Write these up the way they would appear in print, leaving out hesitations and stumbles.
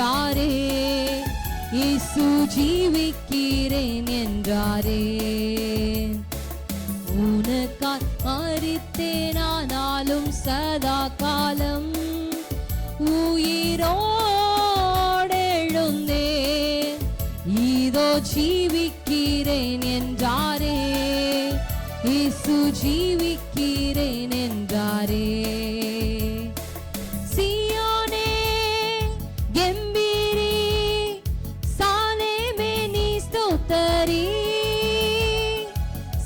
என்றாரே, இயேசு ஜீவிக்கிறேன் என்றாரே. உனக்காய் மரித்தேனானாலும் சதா காலம் உயிரோடெழுந்தேன், இதோ ஜீவிக்கிறேன் என்றாரே, இயேசு ஜீவிக்கிறேன் என்றாரே. சியோனே கெம்பீரி, சாலேமே நீ ஸ்தோத்தரி.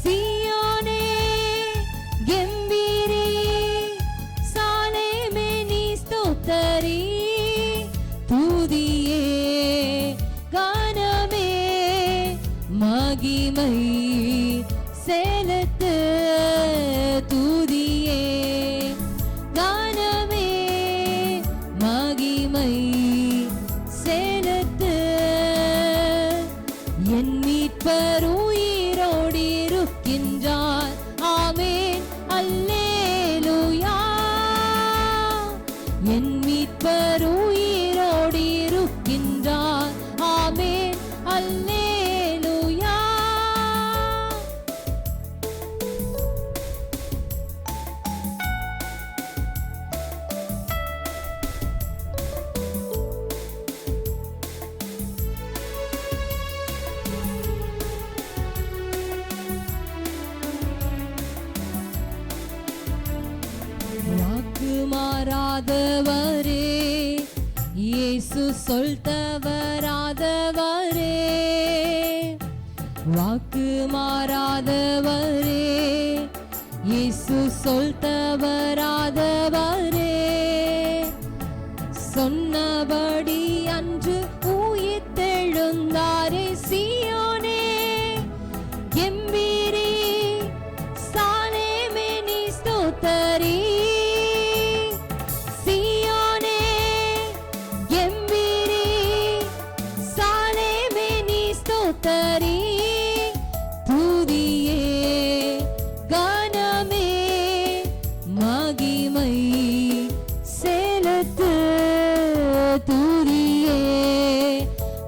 சியோனே கெம்பீரி, சாலேமே நீ ஸ்தோத்தரி. துதியே கானமே மகிமை செலுத்து, துதியே கானமே மகிமை செலுத்து. என் மீட்பர் உயிரோடு இருக்கின்றார், ஆமென் அல்லேலூயா. என் மீட்பர் உயிரோடு இருக்கின்றார், ஆமென் அல்லேலூயா. வாக்கு மாறாதவரே, இயேசு சொல் தவறாதவரே. வாக்கு மாறாதவரே, இயேசு சொல் தவறாதவரே. சொன்னபடி அன்று உயிர்த்தெழுந்தாரே. சியோனே கெம்பீரி, சாலேமே நீ ஸ்தோத்தரி. சியோனே கெம்பீரி, சாலேமே நீ ஸ்தோத்தரி. துதியே கானமே மகிமை செலுத்து, துதியே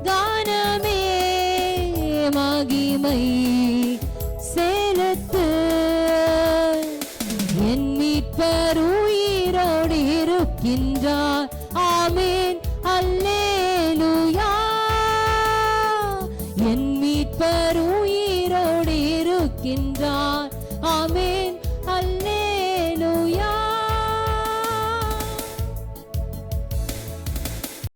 கானமே மகிமை செலுத்து. என் மீட்பர் உயிரோடு இருக்கின்றார், ஆமென் அல்லேலூயா. என் மீட்பர் உயிரோடு இருக்கின்றார், ஆமென்